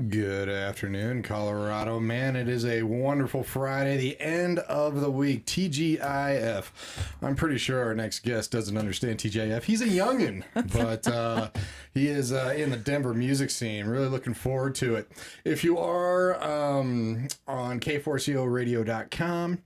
Good afternoon, Colorado. Man, it is a wonderful Friday, the end of the week, TGIF. I'm pretty sure our next guest doesn't understand TGIF. He's a youngin', but he is in the Denver music scene. Really looking forward to it. If you are on K4CO Radio.com,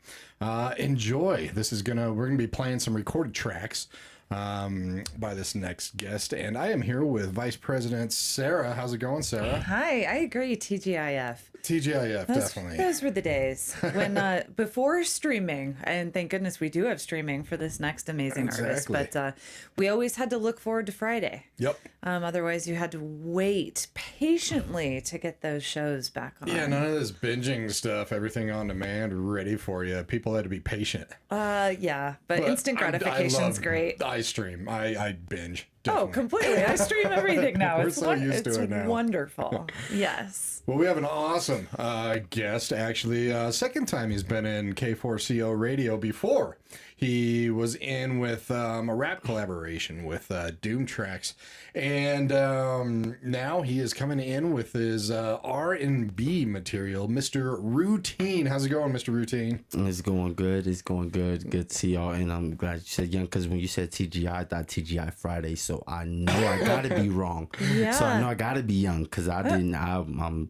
enjoy. We're gonna be playing some recorded tracks by this next guest, and I am here with Vice President Sarah. How's it going, Sarah? Hi, I agree. TGIF. Definitely. Those were the days when before streaming, and thank goodness we do have streaming for this next amazing artist. But we always had to look forward to Friday. Yep. Otherwise, you had to wait patiently to get those shows back on. Yeah, none of this binging stuff. Everything on demand, ready for you. People had to be patient. Yeah, but instant gratification's great. I stream. I binge. Definitely. Oh, completely. I stream everything now. We're so used to it now. It's wonderful. Yes. Well, we have an awesome guest, actually. Second time he's been in K4CO Radio. Before he was in with a rap collaboration with Doom Tracks. And now he is coming in with his R&B material, Mr. Routine. How's it going, Mr. Routine? It's going good. It's going good. Good to see y'all. And I'm glad you said young, because when you said TGI, I thought TGI Friday. So I know I got to be wrong. Yeah. So I know I got to be young, because I didn't.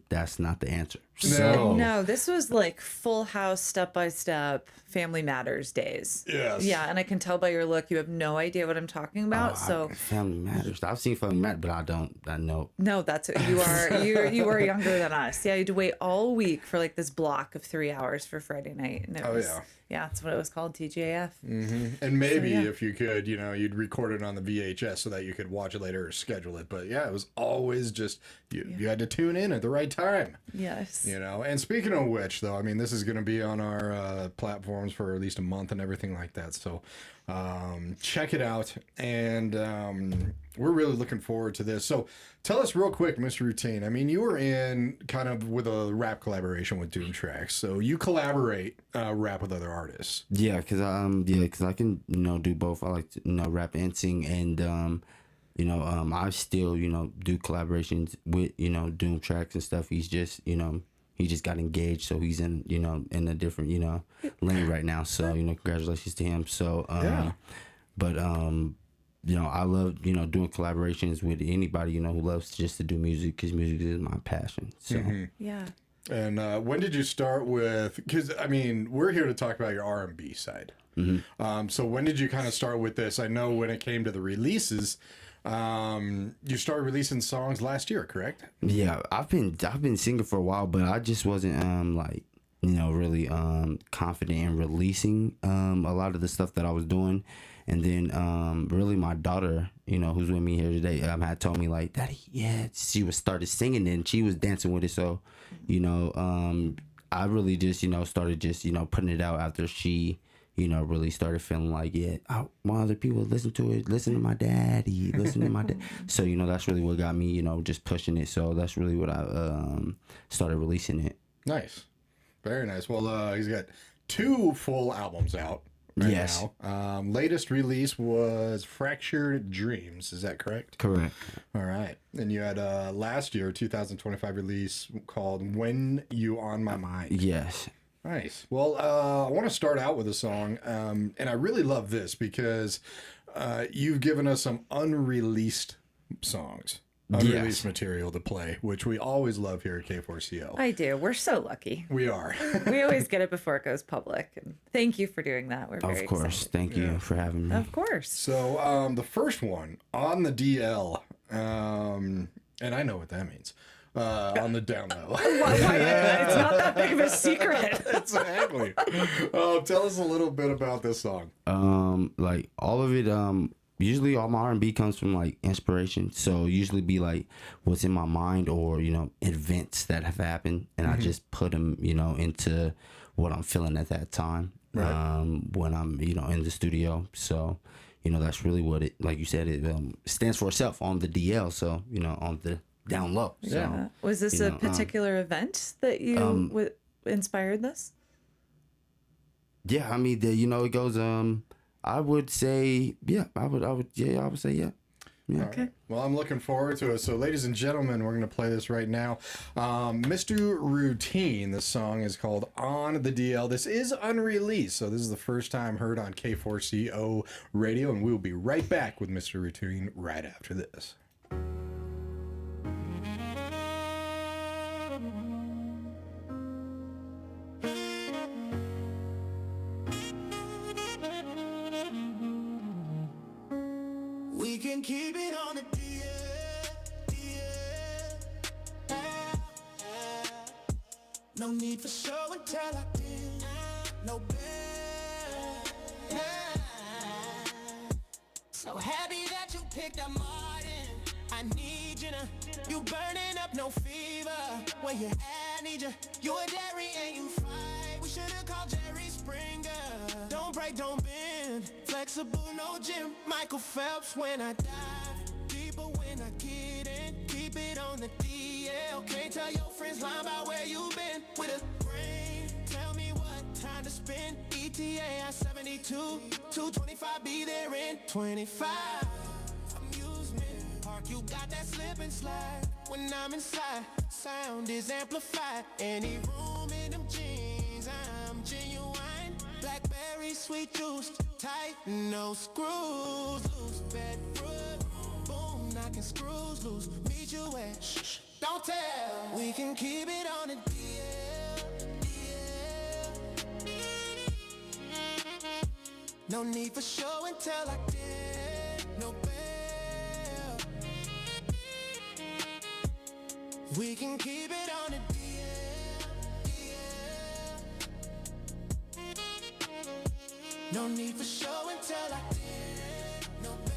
That's not the answer. No, this was like Full House, Step by Step, Family Matters days. Yes. Yeah, and I can tell by your look you have no idea what I'm talking about. Family Matters. I've seen Family Matters, but I don't. I know. No, that's what you are. You are younger than us. Yeah, you had to wait all week for like this block of 3 hours for Friday night. And it was, yeah, that's what it was called, TGIF. Mm-hmm. And maybe if you could, you'd record it on the VHS so that you could watch it later or schedule it. But yeah, it was always just you had to tune in at the right time. Yes. And speaking of which, though, I mean, this is going to be on our platforms for at least a month and everything like that. So check it out. And we're really looking forward to this. So tell us real quick, Mr. Routine. I mean, you were in kind of with a rap collaboration with Doom Tracks. So you collaborate rap with other artists. Yeah, because I can do both. I like to rap and sing, and I still do collaborations with Doom Tracks and stuff. He's just he just got engaged, so he's in in a different lane right now. So congratulations to him. So but I love doing collaborations with anybody who loves just to do music, because music is my passion. So yeah. And when did you start with? Because I mean, we're here to talk about your R&B side. Mm-hmm. So when did you kind of start with this? I know when it came to the releases, you started releasing songs last year, correct? Yeah, I've been singing for a while, but I just wasn't really confident in releasing a lot of the stuff that I was doing. And then really my daughter, who's with me here today, had told me like, Daddy, yeah, she was started singing and she was dancing with it. So, I really just, started just, putting it out after she, really started feeling like, yeah, I want other people to listen to it, listen to my daddy, listen to my dad. So, that's really what got me, just pushing it. So that's really what I started releasing it. Nice. Very nice. Well, he's got 2 full albums out right now. Latest release was Fractured Dreams. Is that correct? Correct. All right. And you had last year, 2025 release called When You On My Mind. Yes. Nice. Well, I want to start out with a song, and I really love this because you've given us some unreleased songs, unreleased material to play, which we always love here at K4CO. I do. We're so lucky. We are. We always get it before it goes public, and thank you for doing that. We're very excited. Thank you for having me. Of course. So the first one, On the DL, and I know what that means. On the down low. It's not that big of a secret. Exactly. Tell us a little bit about this song. Like all of it, usually all my R&B comes from like inspiration. So usually be like what's in my mind or, events that have happened. And I just put them, into what I'm feeling at that time. Right. When I'm, in the studio. So, that's really what it, like you said, it stands for itself, on the DL. So, on the down low. So, yeah. Was this a particular event that you inspired this? Yeah, I mean, it goes. I would say, I would say, yeah. Yeah. Okay. Well, I'm looking forward to it. So, ladies and gentlemen, we're going to play this right now. Mr. Routine. The song is called On the DL. This is unreleased, so this is the first time heard on K4CO Radio, and we'll be right back with Mr. Routine right after this. We can keep it on the DL. No need for show and tell, I did no bad. So happy that you picked up Martin. I need you now. You burning up, no fever. Where you at, need you. You a dairy and you fight. We should've called Jerry Springer. Don't break, don't bend. Flexible, no gym. Michael Phelps when I dive. Deeper when I get in. Keep it on the DL. Can't tell your friends line about where you been. With a brain, tell me what time to spend. ETA at 72. 225, be there in 25. Amusement park, you got that slip and slide. When I'm inside, sound is amplified. Any room in them jeans, I'm genuine. Blackberry sweet juice, tight, no screws. Loose bedroom, boom, knocking screws loose. Meet you at, shh, don't tell. We can keep it on the DL. No need for show and tell, I did no bail. We can keep it on the DL. No need for show and tell, I did no bail.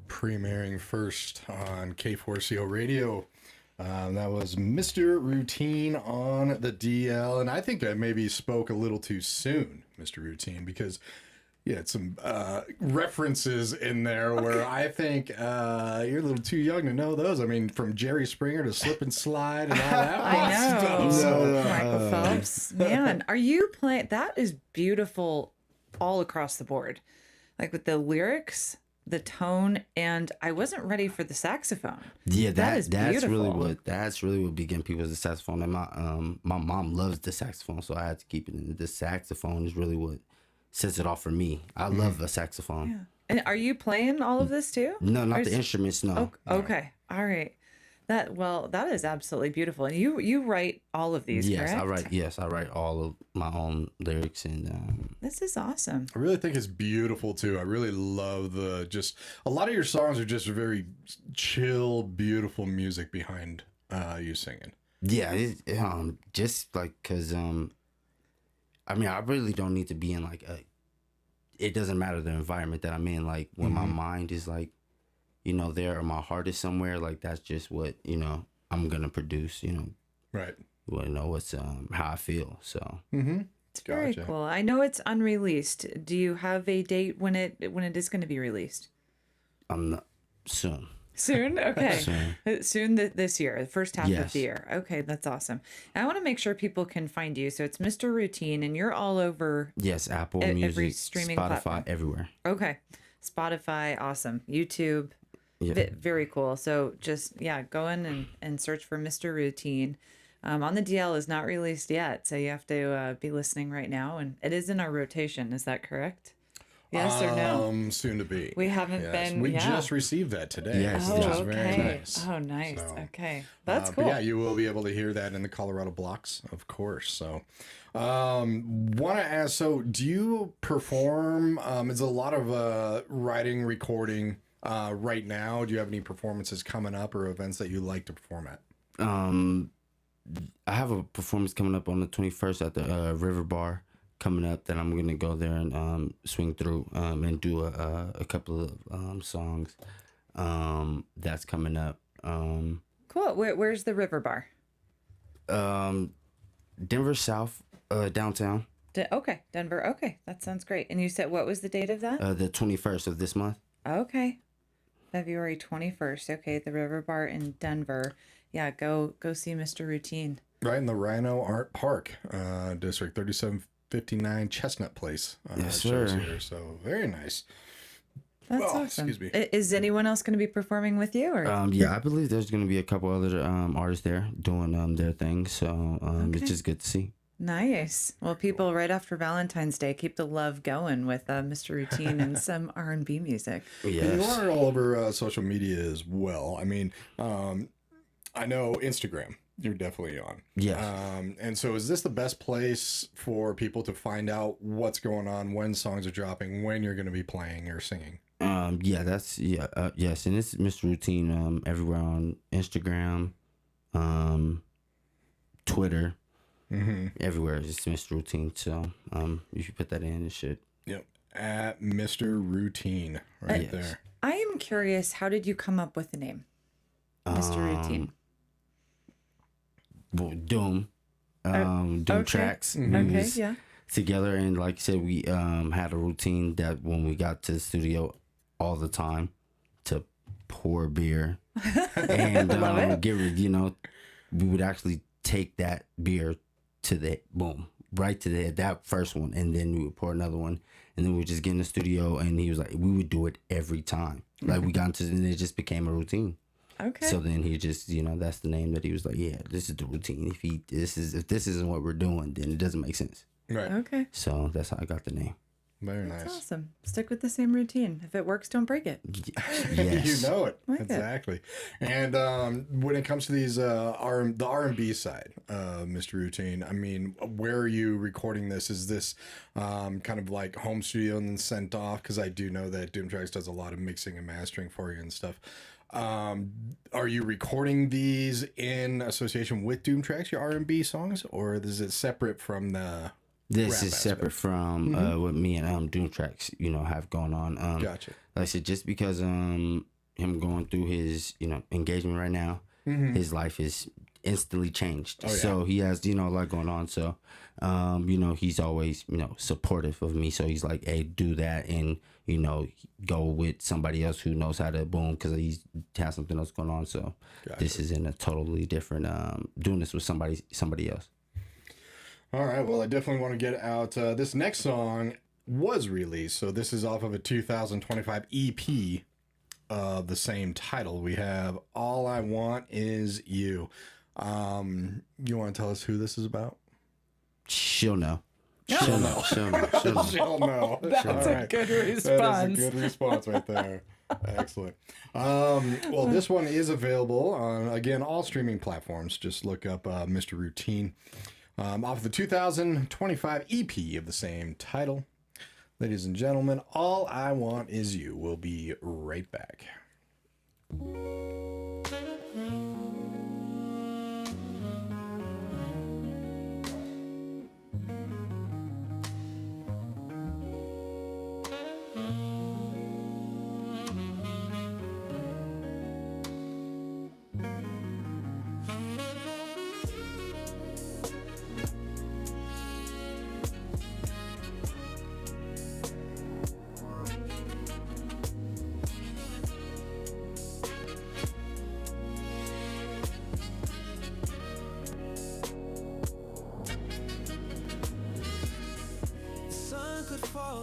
Premiering first on K4CO Radio. That was Mr. Routine on the DL. And I think I maybe spoke a little too soon, Mr. Routine, because you had some references in there where I think you're a little too young to know those. I mean, from Jerry Springer to Slip and Slide and all that I know. stuff. So, Michael Phelps. Man, are you playing? That is beautiful all across the board. Like with the lyrics, the tone, and I wasn't ready for the saxophone. Yeah, that's beautiful. That's really what began people with the saxophone. And my mom loves the saxophone, so I had to keep it in. The saxophone is really what sets it off for me. I love a saxophone. Yeah. And are you playing all of this too? No, not the instruments. No. Oh, okay. All right. That is absolutely beautiful. And you write all of these, yes, correct? I write all of my own lyrics, and This is awesome. I really think it's beautiful too. I really love a lot of your songs are just very chill, beautiful music behind you singing. yeah, just like because I mean, I really don't need to be in like it doesn't matter the environment that I'm in. Like when my mind is like, there, or my heart is somewhere, like that's just what, I'm going to produce, Right. What's how I feel. So It's very cool. I know it's unreleased. Do you have a date when it is going to be released? I'm not soon. Soon? Okay. Soon this year, the first half of the year. Okay, that's awesome. And I want to make sure people can find you. So it's Mr. Routine, and you're all over. Yes, Apple every Music, streaming Spotify, platform. everywhere. Okay. Spotify, awesome. YouTube, very cool. So just, go in and search for Mr. Routine. On the DL is not released yet, so you have to be listening right now. And it is in our rotation. Is that correct? Yes or no? Soon to be. We haven't been. We yeah. just received that today. Yes, Oh, which yeah. is very okay. nice. Oh, nice. So, Okay. That's But cool. yeah, you will be able to hear that in the Colorado blocks, of course. So, want to ask, so do you perform? Is a lot of writing, recording right now? Do you have any performances coming up or events that you like to perform at? I have a performance coming up on the 21st at the River Bar coming up that I'm gonna go there and swing through and do a couple of songs that's coming up. Cool. Where's the River Bar? Denver South, downtown. Okay, Denver. Okay, that sounds great. And you said what was the date of that? The 21st of this month. Okay, February 21st. Okay, the River Bar in Denver. Yeah, go see Mr. Routine. Right in the Rhino Art Park, District 3759 Chestnut Place. Yes, shows sir. Here, so very nice. That's Oh, awesome. excuse me. Is anyone else going to be performing with you? Or Yeah, I believe there's gonna be a couple other artists there doing their thing. So Okay. it's just good to see. nice. Well, people, right after Valentine's Day, keep the love going with Mr. Routine and some R&B music. And you Yes. are all over social media as well. I mean, I know Instagram. You're definitely on. Yes. And so is this the best place for people to find out what's going on, when songs are dropping, when you're going to be playing or singing? Yes, and it's Mr. Routine everywhere on Instagram, Twitter, everywhere. It's Mr. Routine. So if you put that in, it should. Yep. At Mr. Routine right Yes. there. I am curious, how did you come up with the name, Mr. Routine? Well, Doom okay. tracks. We Okay, was yeah. together, and like I said, we had a routine that when we got to the studio all the time to pour beer and Love it. get rid. We would actually take that beer to the right to that first one, and then we would pour another one, and then we would just get in the studio, and he was like, we would do it every time. Like we got into, and it just became a routine. Okay. So then he just, that's the name that he was like, yeah, this is the routine. If this isn't what we're doing, then it doesn't make sense. Right. Okay. So that's how I got the name. Very That's nice. awesome. Stick with the same routine. If it works, don't break it. Yes. You know it. Like it. Exactly. And when it comes to these the R&B side, Mr. Routine, I mean, where are you recording this? Is this kind of like home studio and then sent off? Because I do know that Doom Tracks does a lot of mixing and mastering for you and stuff. Are you recording these in association with Doom Tracks, your R&B songs, or is it separate from the This rap is separate aspect? from what me and Doom Tracks, have going on. Gotcha. Like I said, just because him going through his engagement right now, his life is instantly changed. Oh, yeah. So he has a lot going on. So he's always supportive of me. So he's like, hey, do that, and go with somebody else who knows how to boom, because he has something else going on. So this is in a totally different doing this with somebody else. All right. Well, I definitely want to get out. This next song was released, so this is off of a 2025 EP of the same title. We have "All I Want Is You." You want to tell us who this is about? She'll know. She'll know. She'll know. She'll know. She'll know. That's All a right. good That response. is a good response right there. Excellent. Well, this one is available on, again, all streaming platforms. Just look up Mr. Routine. Off the 2025 EP of the same title. Ladies and gentlemen, All I Want Is You. We'll be right back.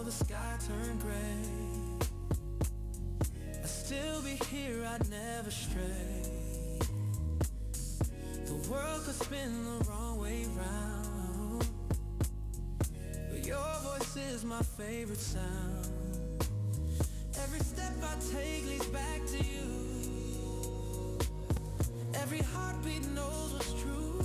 The sky turned gray. I'd still be here, I'd never stray. The world could spin the wrong way round, but your voice is my favorite sound. I take leads back to you. Every heartbeat knows what's true.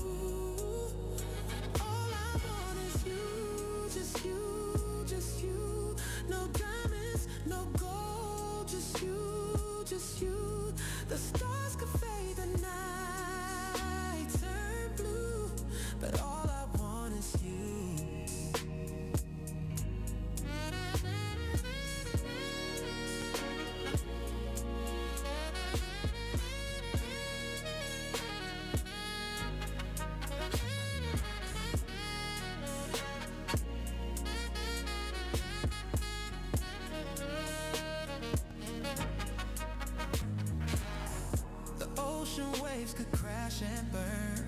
All I want is you, just you, just you. No diamonds, no gold, just you, just you. The stars could fade, the night turn blue, but all I want is you. The ocean waves could crash and burn.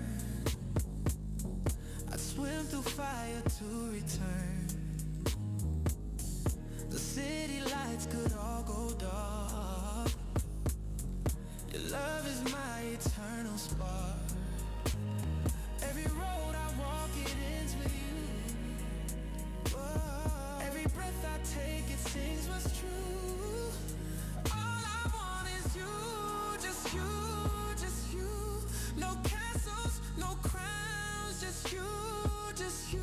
I'd swim through fire to return. The city lights could all go dark. Your love is my eternal spark. Every road I walk, it ends with you. Whoa. Every breath I take, it sings what's true. All I want is you, just you, just you. No castles, no crowns, just you, just you.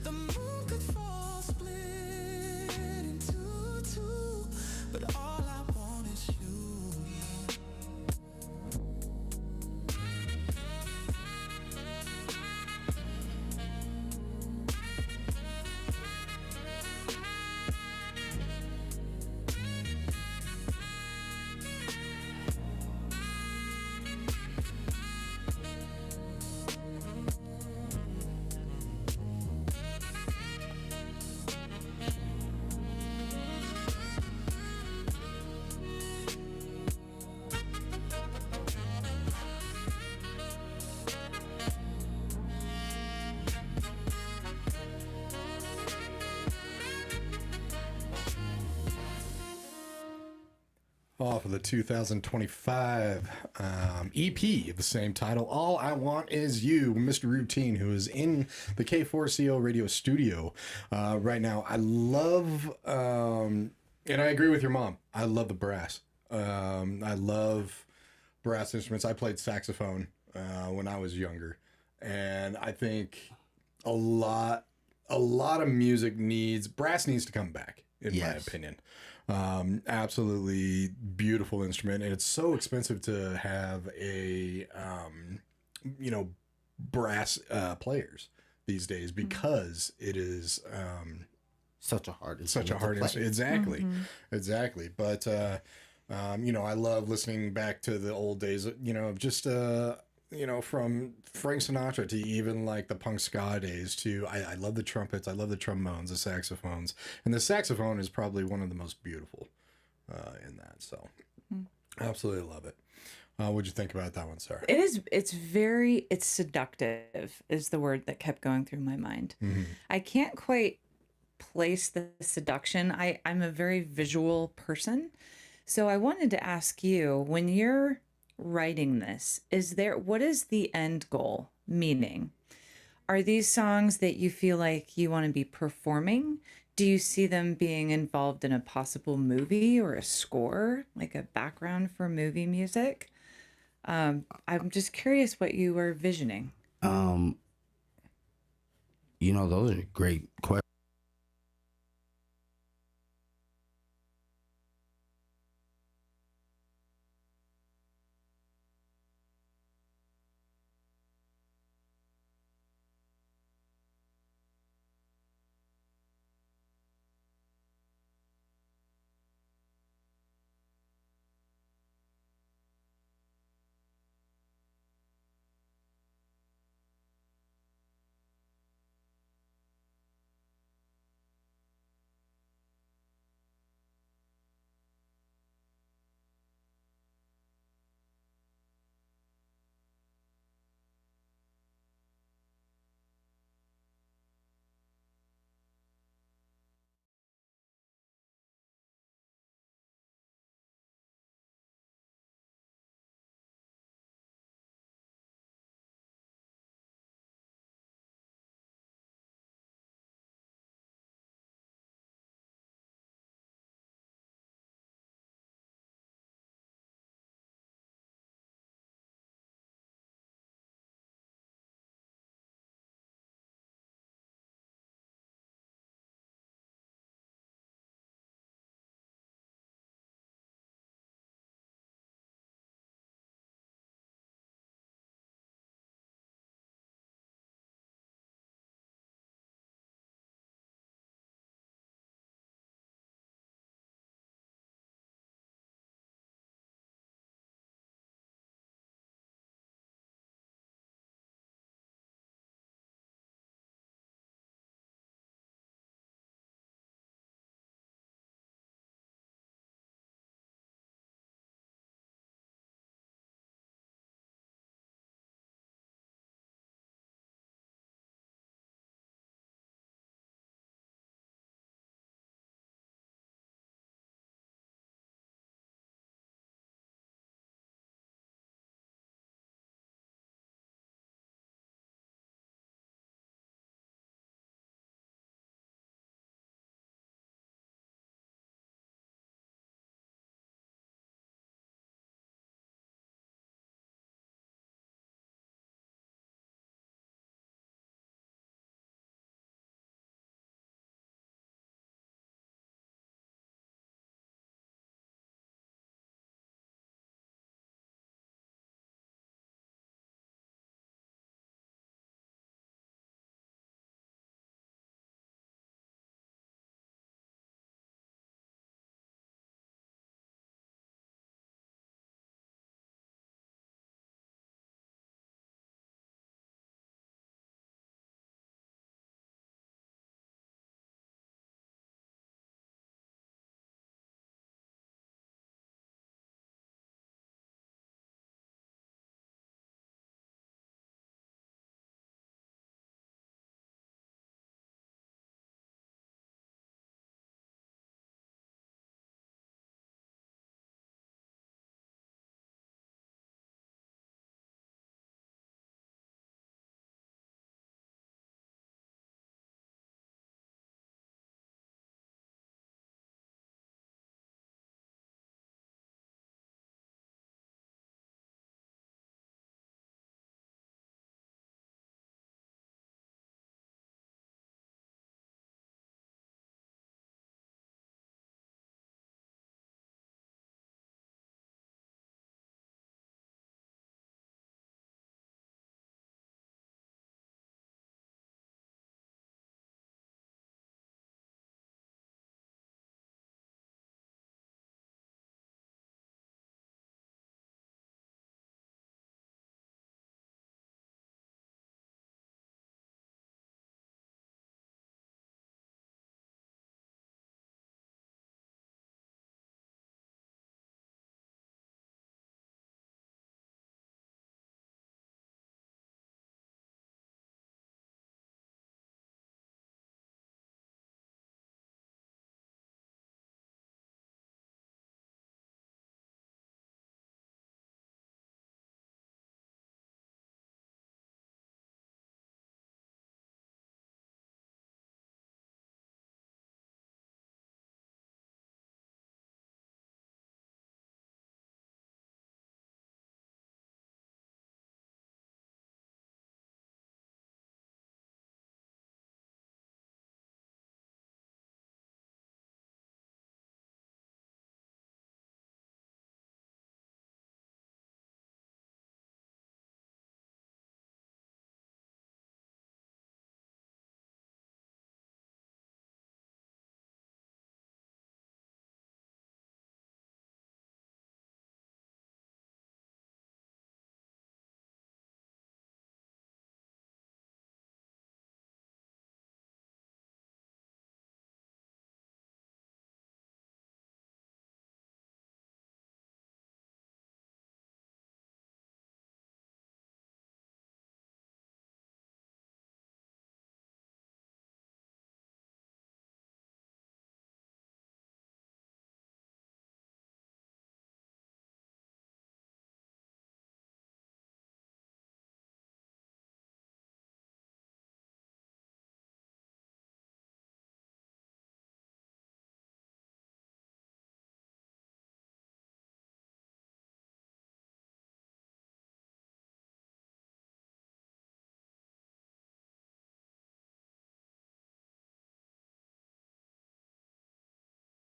The moon could fall, split into two, but all I want is you. Off of the 2025 EP of the same title, All I Want Is You, Mr. Routine, who is in the K4CO Radio studio right now. I love, and I agree with your mom, I love the brass. I love brass instruments. I played saxophone when I was younger, and I think a lot of music brass needs to come back, in my opinion. Absolutely beautiful instrument, and it's so expensive to have a brass players these days because it is Such a hard instrument. Exactly. But I love listening back to the old days, of just from Frank Sinatra to even like the punk ska days to I love the trumpets, I love the trombones, the saxophones, and the saxophone is probably one of the most beautiful in that. So absolutely love it. What'd you think about that one, Sarah? It's seductive is the word that kept going through my mind. I can't quite place the seduction. I'm a very visual person. So I wanted to ask you, when you're writing this, what is the end goal? Meaning, are these songs that you feel like you want to be performing? Do you see them being involved in a possible movie or a score, like a background for movie music? I'm just curious what you were visioning. Those are great questions.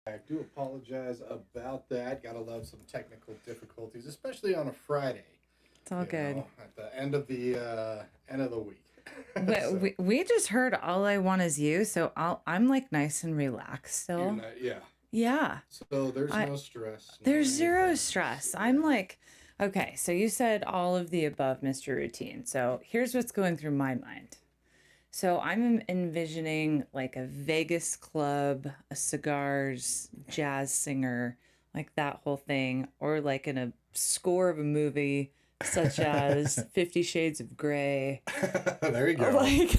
I do apologize about that. Gotta love some technical difficulties, especially on a Friday. It's all good. At the end of the week. We just heard "All I Want Is You," so I'm like nice and relaxed still. Yeah. Yeah. So there's no stress. There's zero stress. I'm like, okay, so you said all of the above, Mr. Routine. So here's what's going through my mind. So I'm envisioning like a Vegas club, a cigars, jazz singer, like that whole thing, or like in a score of a movie such as 50 Shades of Grey. There you go. Like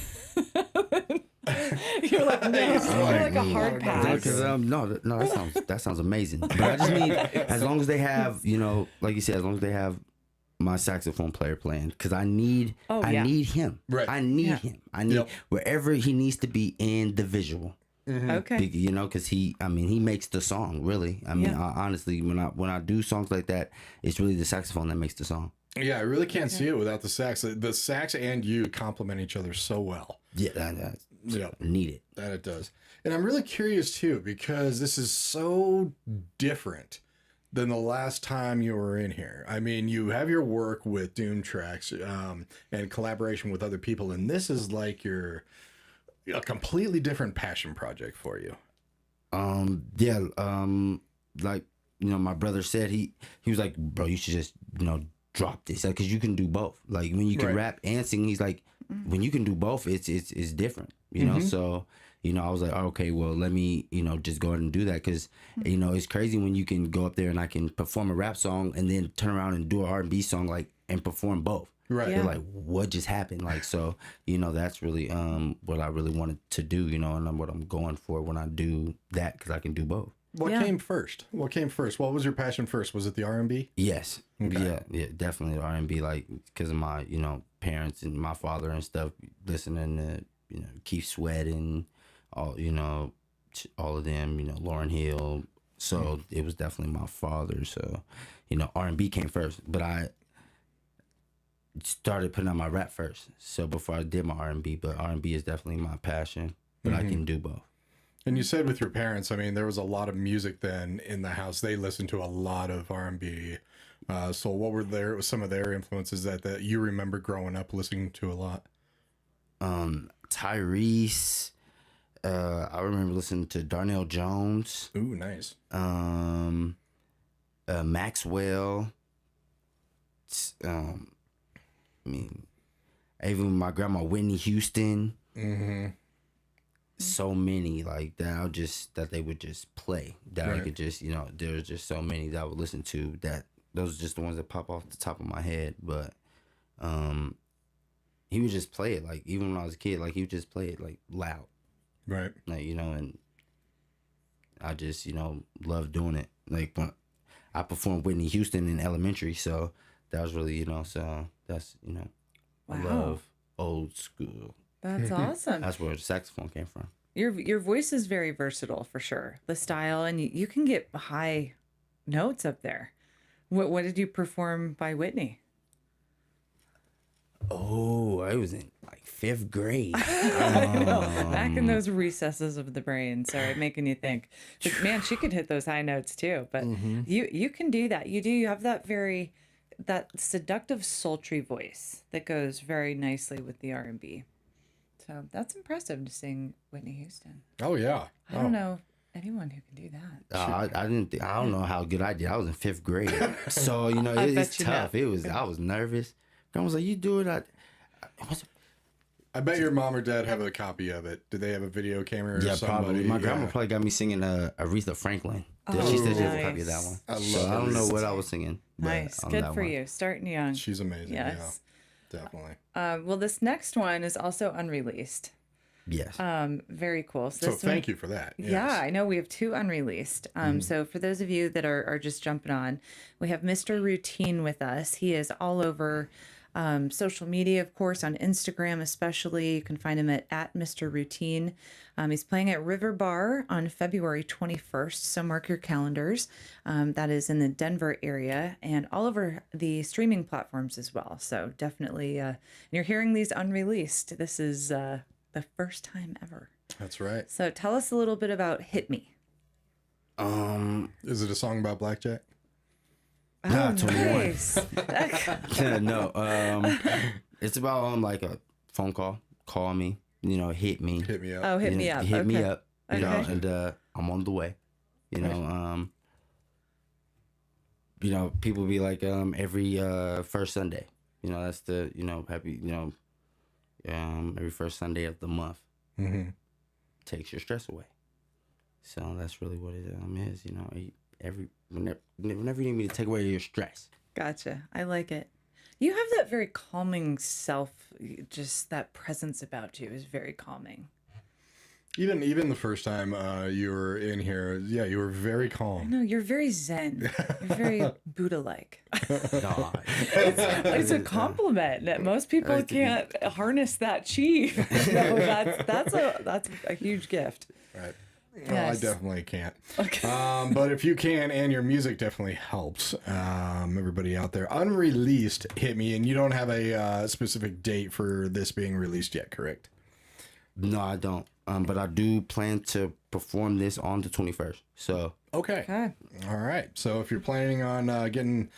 you're like, no, you're like a hard pass. No, that sounds amazing. But I just need, as long as they have, like you said, as long as they have my saxophone player playing, because I need him. Right. I need him. I need wherever he needs to be in the visual. Mm-hmm. Okay. Because he makes the song, really. I honestly, when I do songs like that, it's really the saxophone that makes the song. Yeah, I really can't see it without the sax. The sax and you complement each other so well. Yeah, need it. That it does. And I'm really curious too, because this is so different than the last time you were in here. I mean, you have your work with Doom Tracks and collaboration with other people, and this is like a completely different passion project for you. Like my brother said, he was like, bro, you should just drop this, because you can do both. Like when you can rap and sing, he's like, when you can do both, it's different, So I was like, oh, okay, well, let me just go ahead and do that, because it's crazy when you can go up there and I can perform a rap song and then turn around and do an R&B song and perform both. Right. They're like, what just happened? Like, so that's really what I really wanted to do, and what I'm going for when I do that, because I can do both. What came first? What was your passion first? Was it the R&B? Yes. Okay. Yeah, definitely R&B, like, because of my, parents and my father and stuff, listening to, Keith Sweat and all, all of them, Lauryn Hill. So it was definitely my father. So, R&B came first, but I started putting out my rap first. So before I did my R&B, but R&B is definitely my passion, but I can do both. And you said with your parents, I mean, there was a lot of music then in the house. They listened to a lot of R&B. So what were some of their influences that you remember growing up listening to a lot? Tyrese. I remember listening to Darnell Jones. Ooh, nice. Maxwell. Even my grandma Whitney Houston. Mm-hmm. So many like that. That they would just play. That I could just there was just so many that I would listen to. That those are just the ones that pop off the top of my head. But he would just play it, like, even when I was a kid, like, he would just play it like loud. Right. Like, and I just love doing it. Like, when I performed Whitney Houston in elementary, so that was really so that's Wow. I love old school. That's awesome. That's where the saxophone came from. Your voice is very versatile, for sure. The style, and you can get high notes up there. What did you perform by Whitney? Oh, I was in like 5th grade. I know. Back in those recesses of the brain. Sorry, making you think. But man, she could hit those high notes too. But you can do that. You have that seductive, sultry voice that goes very nicely with the R&B. So that's impressive to sing Whitney Houston. Oh yeah. I don't know anyone who can do that. I don't know how good I did. I was in 5th grade, so it's tough. I was nervous. Grandma was like, "You do it." I bet your mom or dad have a copy of it. Did they have a video camera? Or somebody? Probably. My grandma probably got me singing Aretha Franklin. She said she has a copy of that one. I don't know what I was singing. Nice, good for you. Starting young. She's amazing. Yes. Yeah, definitely. Well, this next one is also unreleased. Yes. Very cool. So thank you for that. Yes. Yeah, I know we have 2 unreleased. So for those of you that are just jumping on, we have Mr. Routine with us. He is all over social media, of course, on Instagram especially. You can find him at Mr. Routine. He's playing at River Bar on February 21st, so mark your calendars. That is in the Denver area and all over the streaming platforms as well. So definitely, you're hearing these unreleased. This is the first time ever. That's right. So tell us a little bit about Hit Me. Is it a song about blackjack? Nah, 21. Nice. Yeah, no. It's about like a phone call. Call me. You know, hit me. Hit me up. Oh, hit You me know, up. Hit me Okay. up. You know, Okay. and I'm on the way. You know, people be like, every first Sunday. You know, that's the happy. Every first Sunday of the month takes your stress away. So that's really what it is. You know, whenever you need me to take away your stress. Gotcha. I like it. You have that very calming self, just that presence about you is very calming. Even the first time you were in here, yeah, you were very calm. No, you're very zen. You're very Buddha-like. God. It's a compliment that most people can't harness that chi. So that's a huge gift. Right. Well, I Yes. definitely can't. Okay. But if you can, and your music definitely helps. Everybody out there, unreleased, hit me, and you don't have a specific date for this being released yet, correct? No, I don't. But I do plan to perform this on the 21st. So Okay. Okay. All right. So if you're planning on getting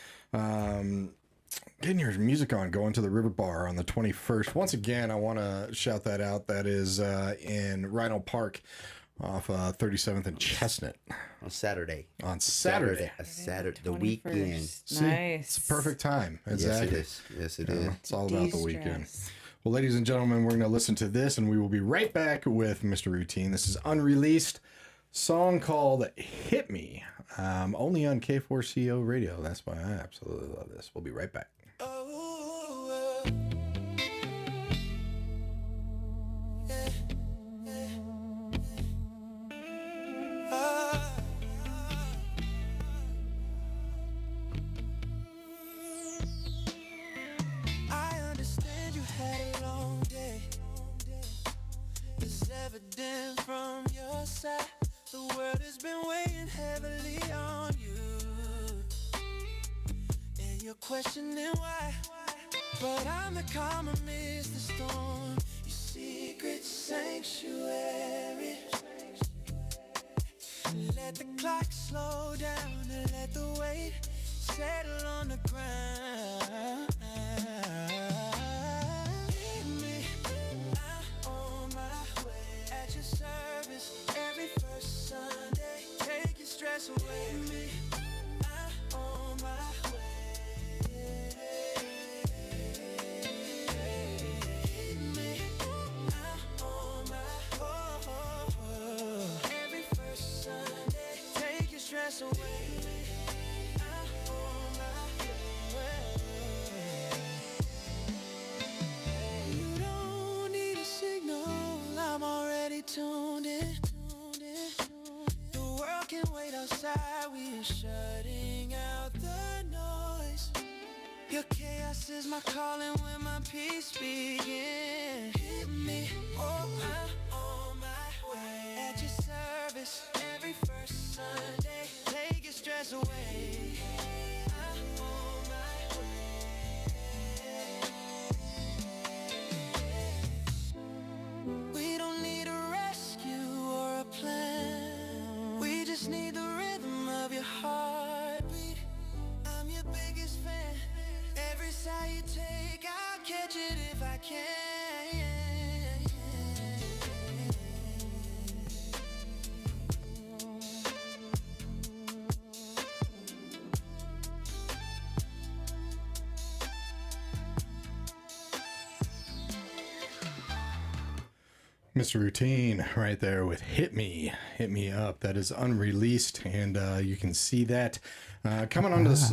your music on, going to the River Bar on the 21st. Once again, I want to shout that out. That is in Rhino Park off 37th and Chestnut on Saturday. on Saturday. The weekend. 21st. See, Nice. It's a perfect time. Exactly. Yes, it is. Yes, it is. It's all about the weekend. De-stress. Well, ladies and gentlemen, we're going to listen to this, and we will be right back with Mr. Routine. This is unreleased song called "Hit Me," only on K4CO Radio. That's why I absolutely love this. We'll be right back. I understand you had a long day. It's evident from your side. The world has been weighing heavily on you, and you're questioning why. But I'm the calm amidst the storm, your secret sanctuary. Let the clock slow down and let the weight settle on the ground. Hit me, I'm on my way. At your service every first Sunday. Take your stress away. Hit me, I'm on my way. Hit me, I'm on my way. Every first Sunday. Take your stress away. I'm on my way. You don't need a signal, I'm already tuned in. The world can wait outside, we are shutting out the noise. Your chaos is my calling when my peace begins. Hit me, oh, I'm on my way. At your service, every first Sunday. Take your stress away. I'm on my way. We don't need a rescue or a plan. We just need the rhythm of your heartbeat. I'm your biggest fan. Every side you take, I'll catch it if I can. Mr. Routine right there with Hit Me Up. That is unreleased, and you can see that coming onto this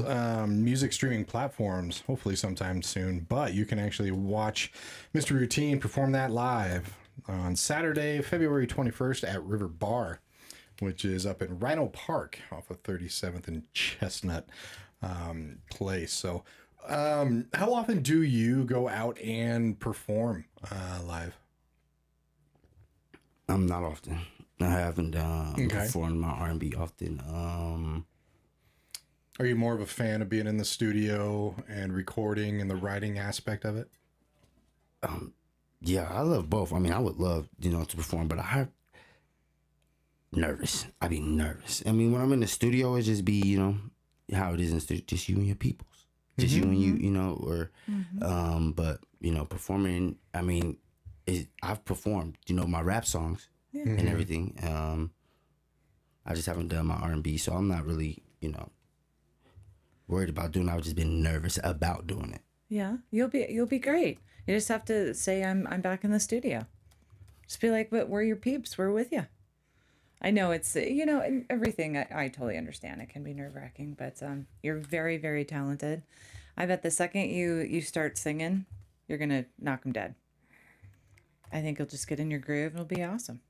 music streaming platforms hopefully sometime soon. But you can actually watch Mr. Routine perform that live on Saturday, February 21st at River Bar, which is up in Rhino Park off of 37th and Chestnut Place. So how often do you go out and perform live? Not often. I haven't performed my R&B often. Are you more of a fan of being in the studio and recording and the writing aspect of it? Yeah, I love both. I mean, I would love, to perform, but nervous. I be nervous. I mean, when I'm in the studio, it just be, you know, how it is in the studio, just you and your peoples. Just you and you know, or, but, you know, performing, I mean, I've performed, you know, my rap songs and everything. I just haven't done my R&B, so I'm not really, you know, worried about doing it. I've just been nervous about doing it. Yeah, you'll be great. You just have to say I'm back in the studio. Just be like, but we're your peeps. We're with you. I know it's, you know, and everything. I totally understand. It can be nerve wracking, but you're very, very talented. I bet the second you start singing, you're gonna knock them dead. I think you'll just get in your groove. It'll be awesome.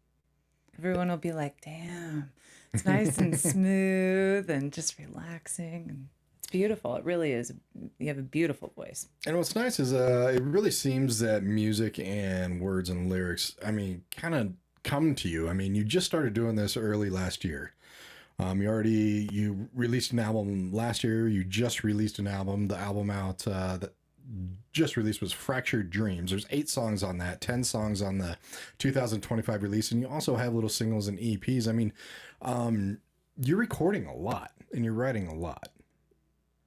Everyone will be like, damn, it's nice and smooth and just relaxing. And it's beautiful. It really is. You have a beautiful voice. And what's nice is it really seems that music and words and lyrics, I mean, kind of come to you. I mean, you just started doing this early last year. You released an album last year. You just released an album. The album out that just released was Fractured Dreams. There's 8 songs on that, 10 songs on the 2025 release, and you also have little singles and EPs. I mean, you're recording a lot and you're writing a lot,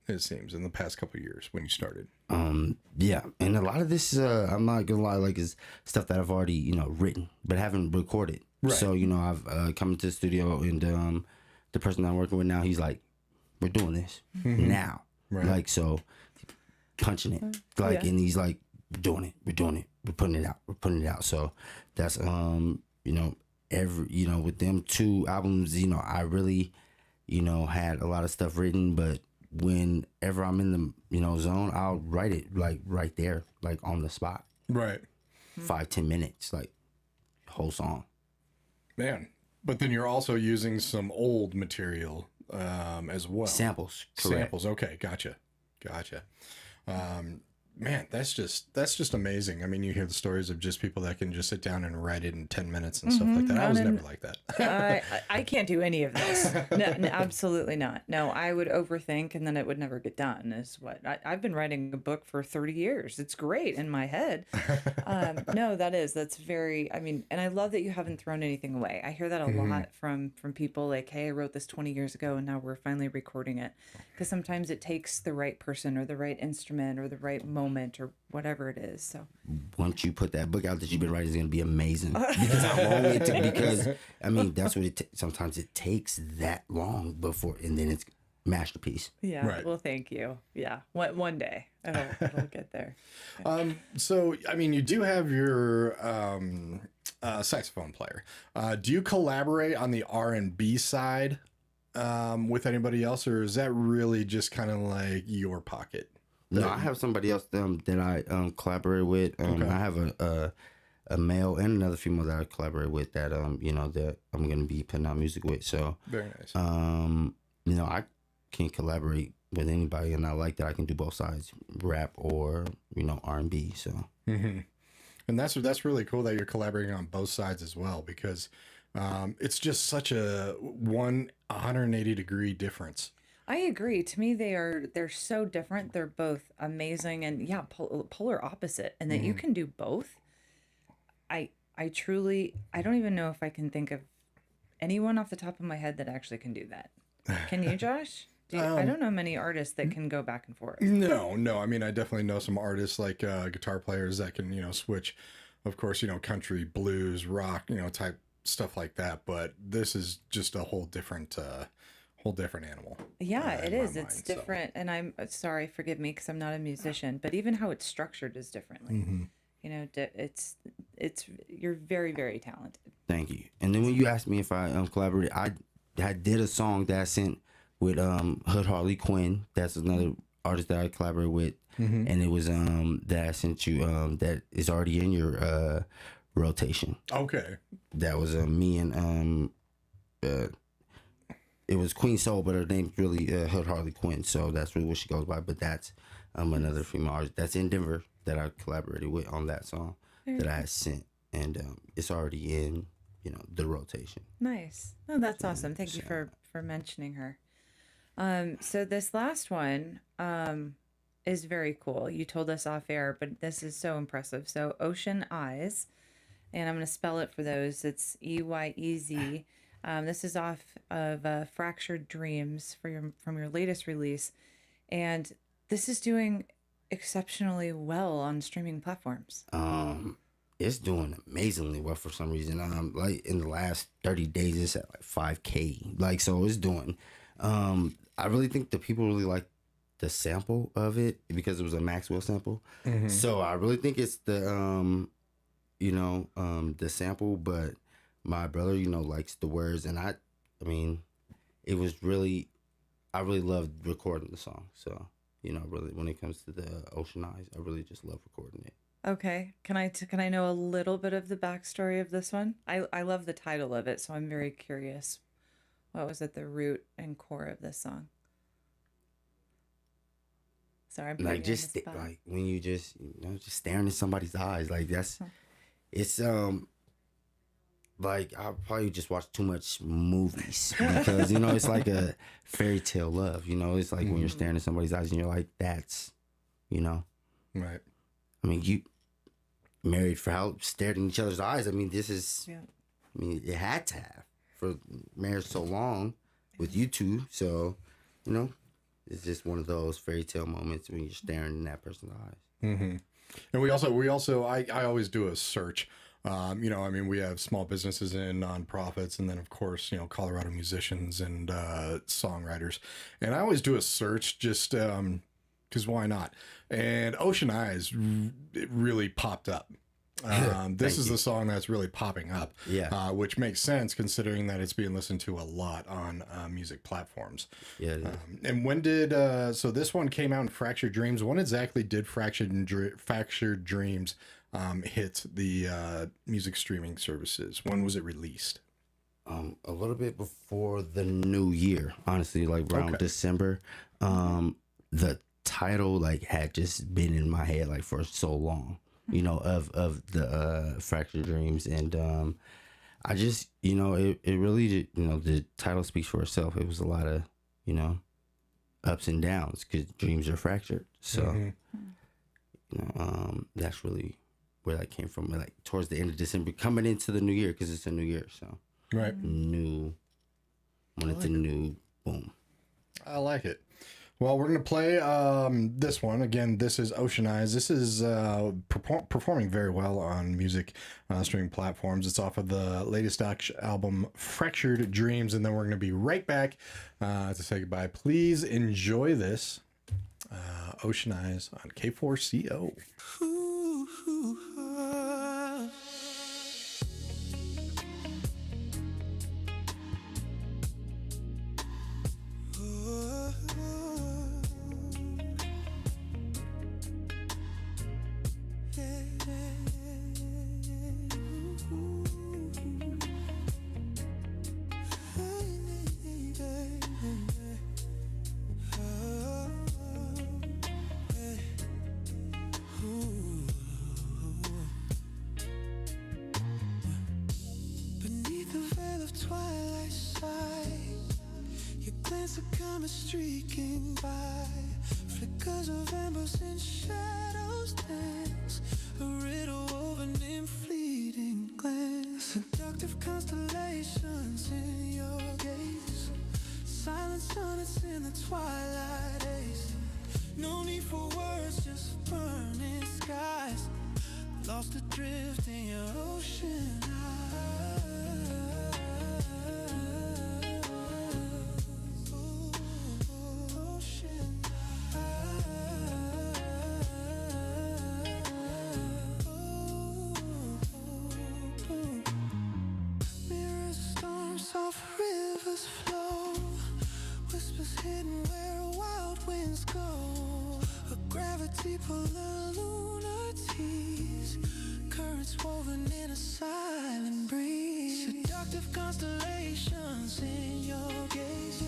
it seems, in the past couple of years when you started. Yeah, and a lot of this, I'm not gonna lie, like, is stuff that I've already, you know, written but haven't recorded. Right. So, you know, I've come into the studio, and the person I'm working with now, he's like, we're doing this now. Right. Like, so punching it, like, and he's like, we're doing it, we're putting it out. So that's, you know, with them 2 albums, you know, I really, you know, had a lot of stuff written, but whenever I'm in the, you know, zone, I'll write it like right there, like on the spot. Right. 5-10 minutes, like whole song. Man. But then you're also using some old material as well. Samples. Correct. Samples. Okay. Gotcha. Man, that's just amazing. I mean, you hear the stories of just people that can just sit down and write it in 10 minutes and stuff like that. I was never like that. I can't do any of this. No, absolutely not. No, I would overthink and then it would never get done, is what I've been writing a book for 30 years. It's great in my head. No, that's very, I mean, and I love that you haven't thrown anything away. I hear that a lot from people like, hey, I wrote this 20 years ago and now we're finally recording it. Because sometimes it takes the right person or the right instrument or the right moment or whatever it is. So once you put that book out that you've been writing, it's going to be amazing. Because how long it took, because I mean, that's what sometimes it takes that long before, and then it's masterpiece. Yeah. Right. Well, thank you. Yeah. One day it'll get there. Yeah. So, I mean, you do have your saxophone player. Do you collaborate on the R&B side with anybody else, or is that really just kind of like your pocket? No, I have somebody else that I collaborate with. Okay. I have a male and another female that I collaborate with that you know, that I'm gonna be putting out music with. So very nice. You know, I can collaborate with anybody, and I like that I can do both sides, rap or, you know, R&B. So and that's really cool that you're collaborating on both sides as well, because it's just such a 180-degree difference. I agree. To me, they're so different. They're both amazing and polar opposite, and that you can do both. I don't even know if I can think of anyone off the top of my head that actually can do that. Can you, Josh? I don't know many artists that can go back and forth. No. I mean, I definitely know some artists like guitar players that can, you know, switch, of course, you know, country, blues, rock, you know, type stuff like that. But this is just a whole different animal. Yeah, it is. It's different. So. And I'm sorry, forgive me, because I'm not a musician, but even how it's structured is differently. You know, it's you're very, very talented. Thank you. And then when you asked me if I collaborated, I did a song that I sent with Hood Harley Quinn. That's another artist that I collaborated with, and it was that I sent you that is already in your rotation. Okay. That was me and it was Queen Soul, but her name's really Hood Harley Quinn, so that's really what she goes by. But that's another female artist that's in Denver that I collaborated with on that song that I had sent, and it's already in, you know, the rotation. Nice. Oh, that's awesome. Thank you for mentioning her. So this last one is very cool. You told us off air, but this is so impressive. So Ocean Eyes, and I'm going to spell it for those. It's EYEZ. This is off of Fractured Dreams from your latest release, and this is doing exceptionally well on streaming platforms. It's doing amazingly well for some reason. Like in the last 30 days, it's at like 5K. Like, so it's doing. I really think the people really like the sample of it because it was a Maxwell sample. So I really think it's the the sample, but my brother, likes the words, and I mean, it was really, I really loved recording the song. So, really, when it comes to the Ocean Eyes, I really just love recording it. Okay. Can I know a little bit of the backstory of this one? I love the title of it, so I'm very curious. What was at the root and core of this song? Sorry, I'm like just like when you just just staring in somebody's eyes, like it's like I probably just watch too much movies because it's like a fairy tale love. It's like when you're staring at somebody's eyes and you're like, that's Right. I mean, you married for how stared in each other's eyes. I mean, this is. Yeah. I mean, it had to have for marriage so long with you two. So, it's just one of those fairy tale moments when you're staring in that person's eyes. Mm-hmm. And we also, I always do a search. We have small businesses and nonprofits, and then of course, Colorado musicians and songwriters. And I always do a search just because why not? And Ocean Eyes, it really popped up. This is the song that's really popping up, which makes sense considering that it's being listened to a lot on music platforms. Yeah. And when did so this one came out in Fractured Dreams? When exactly did Fractured Dreams hit the music streaming services? When was it released? A little bit before the new year, honestly, like around December. The title had just been in my head for so long. Of the Fractured Dreams, and I just it really did, the title speaks for itself. It was a lot of ups and downs because dreams are fractured. So that's really where that came from. Towards the end of December, coming into the new year because it's a new year. So right, new when it's a new boom. I like it. Well, we're going to play this one. Again, this is Ocean Eyes. This is performing very well on music streaming platforms. It's off of the latest album, Fractured Dreams. And then we're going to be right back to say goodbye. Please enjoy this. Ocean Eyes on K4CO. Streaking by, flickers of embers and shadows dance, a riddle woven in fleeting glance, seductive constellations in your gaze, silent sonnets in the twilight haze, no need for words, just burning skies, lost adrift in your ocean eyes. Pull the lunar tease, currents woven in a silent breeze, seductive constellations in your gaze,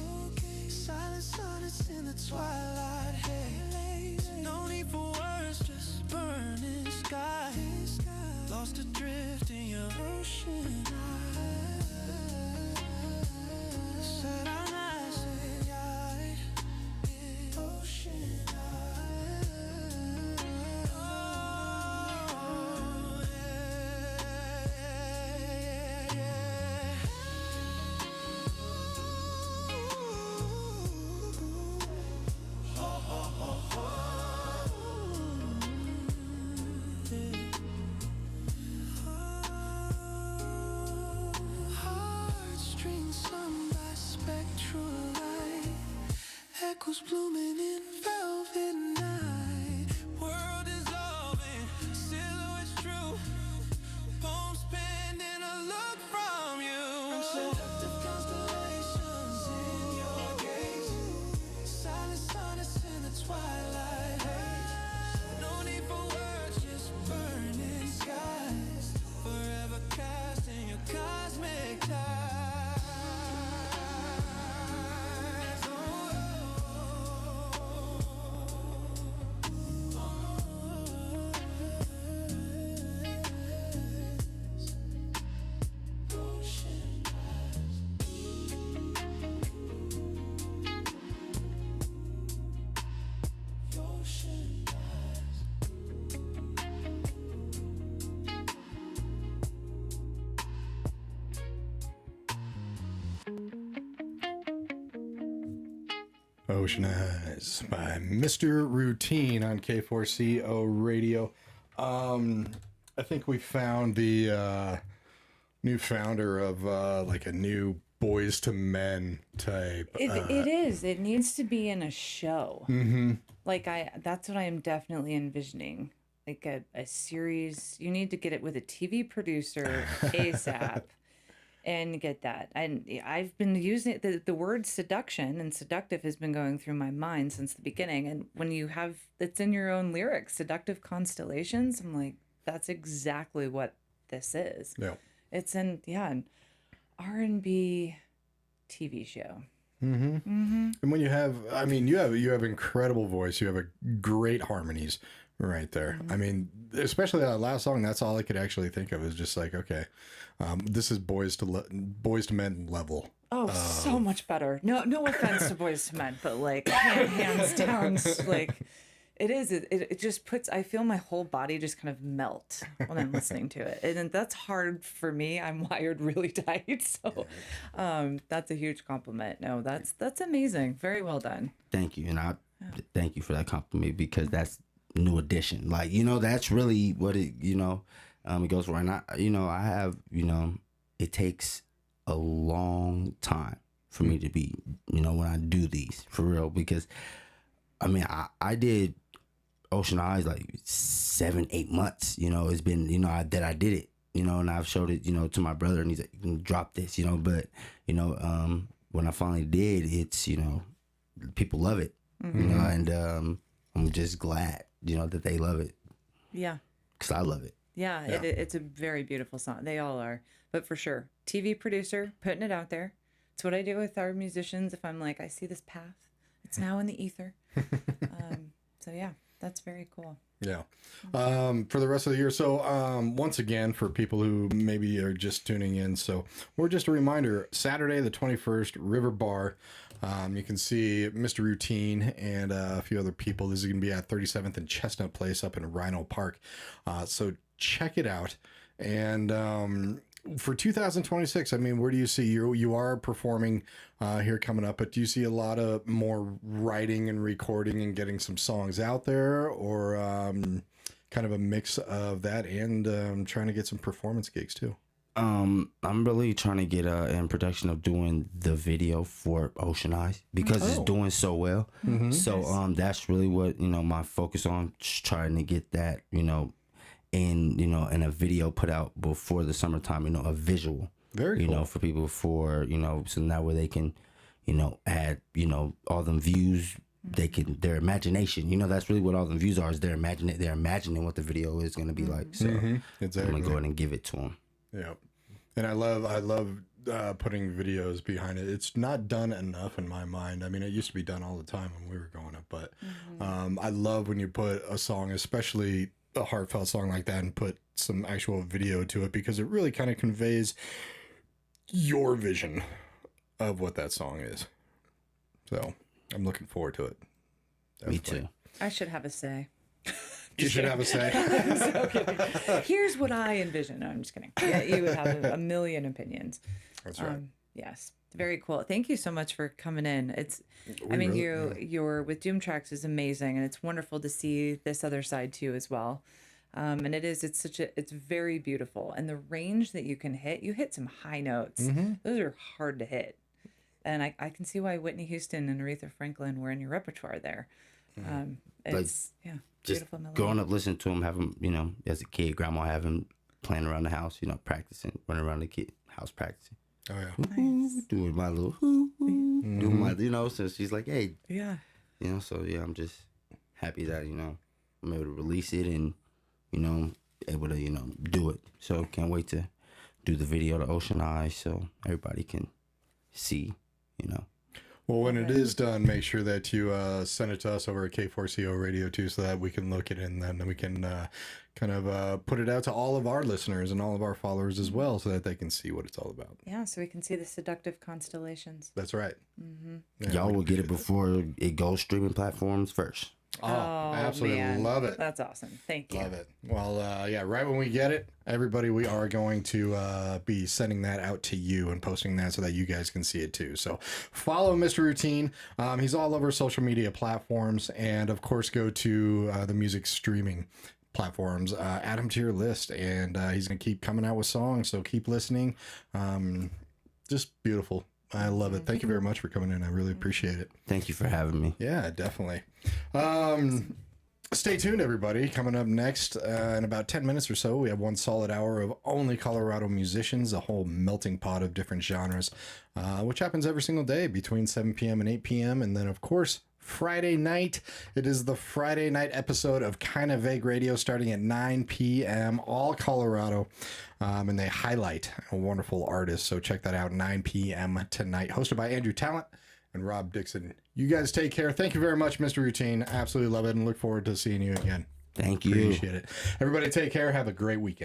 silent sonnets in the twilight haze, no need for words, just burning skies, lost adrift in your ocean eyes, set our nights in light, ocean eyes. echoes blooming in velvet night. World dissolving, silhouettes true. Poems penned in a look from you. Seductive constellations in your gaze. Silent sonnets in the twilight haze. No need for words, just burning skies. Forever cast in your cosmic tide. Ocean Eyes by Mr. Routine on K4CO Radio. I think we found the new founder of like a new Boys to Men type. It is. It needs to be in a show. Mm-hmm. Like that's what I am definitely envisioning. Like a series. You need to get it with a TV producer ASAP. And get that. And I've been using the word seduction and seductive has been going through my mind since the beginning. And when you have it's in your own lyrics, seductive constellations, I'm like, that's exactly what this is. Yeah. It's an R&B TV show. Mm-hmm. Mm-hmm. And when you have, I mean, you have incredible voice. You have a great harmonies right there. Mm-hmm. I mean, especially that last song. That's all I could actually think of. Is just like, okay, this is Boys to Men level. Oh, so much better. No offense to Boys to Men, but like hands down, like it is. It just puts. I feel my whole body just kind of melt when I'm listening to it, and that's hard for me. I'm wired really tight, so that's a huge compliment. No, that's amazing. Very well done. Thank you, and I thank you for that compliment because that's new addition. Like that's really what it it goes for. And I have it takes a long time for me to be when I do these for real because I mean I did Ocean Eyes like 7-8 months. It's been that I did it. And I've showed it to my brother and he's like, you can drop this. But when I finally did, it's people love it. Mm-hmm. And I'm just glad that they love it. Yeah. Because I love it. Yeah, it's a very beautiful song. They all are. But for sure, TV producer, putting it out there. It's what I do with our musicians. If I'm like, I see this path, it's now in the ether. So yeah, that's very cool. Yeah. For the rest of the year. So once again, for people who maybe are just tuning in, so we're just a reminder, Saturday the 21st, River Bar. You can see Mr. Routine and a few other people. This is going to be at 37th and Chestnut Place up in Rhino Park. So check it out. And for 2026, I mean, where do you see you are performing here coming up, but do you see a lot of more writing and recording and getting some songs out there, or kind of a mix of that and trying to get some performance gigs too? I'm really trying to get in production of doing the video for Ocean Eyes because it's doing so well. Mm-hmm. So that's really what my focus on, trying to get that in a video put out before the summertime, a visual. Very cool. For people so now where they can add all them views, they can their imagination. That's really what all them views are, is they're imagining what the video is going to be like. So Exactly. I'm gonna go ahead and give it to them. Yeah. And I love putting videos behind it. It's not done enough in my mind. I mean, it used to be done all the time when we were growing up, but I love when you put a song, especially a heartfelt song like that, and put some actual video to it, because it really kind of conveys your vision of what that song is. So I'm looking forward to it. Me too. I should have a say. You should have a say. I'm so kidding. Here's what I envision. No, I'm just kidding. Yeah, you would have a million opinions. That's right. Yes. Very cool. Thank you so much for coming in. You're with Doom Tracks is amazing, and it's wonderful to see this other side too as well. And it's very beautiful. And the range that you can hit, you hit some high notes. Mm-hmm. Those are hard to hit. And I can see why Whitney Houston and Aretha Franklin were in your repertoire there. It's, Just beautiful melody. growing up listening to him, have him, you know, as a kid, grandma have him playing around the house, you know, practicing, running around the house practicing. Oh yeah. Nice. Doing my little, doing my, you know, so she's like, hey, Yeah. you know, so yeah, I'm just happy that, you know, I'm able to release it and, you know, able to, you know, do it. So can't wait to do the video to Ocean Eyes so everybody can see, you know. Well, when it is done, make sure that you send it to us over at K4CO Radio too, so that we can look at it and then we can kind of put it out to all of our listeners and all of our followers as well, so that they can see what it's all about. Yeah, so we can see the seductive constellations. That's right. Yeah, Y'all will get it before it goes streaming platforms first. Oh, I absolutely man. love it. That's awesome. Thank you. Love it. Well, yeah, right when we get it, everybody, we are going to be sending that out to you and posting that so that you guys can see it too. So follow Mr. Routine. He's all over social media platforms. And of course, go to the music streaming platforms. Add him to your list. And he's going to keep coming out with songs. So keep listening. Just beautiful. I love it. Thank you very much for coming in. I really appreciate it. Thank you for having me. Yeah, definitely. Stay tuned, everybody. Coming up next in about 10 minutes or so, we have one solid hour of only Colorado musicians, a whole melting pot of different genres, which happens every single day between 7 p.m. and 8 p.m. And then, of course, Friday night. It is the Friday night episode of Kinda Vague Radio starting at 9 p.m. all Colorado. And they highlight a wonderful artist. So check that out, 9 p.m. tonight. Hosted by Andrew Talent and Rob Dixon. You guys take care. Thank you very much, Mr. Routine. Absolutely love it and look forward to seeing you again. Thank you. Appreciate it. Everybody take care. Have a great weekend.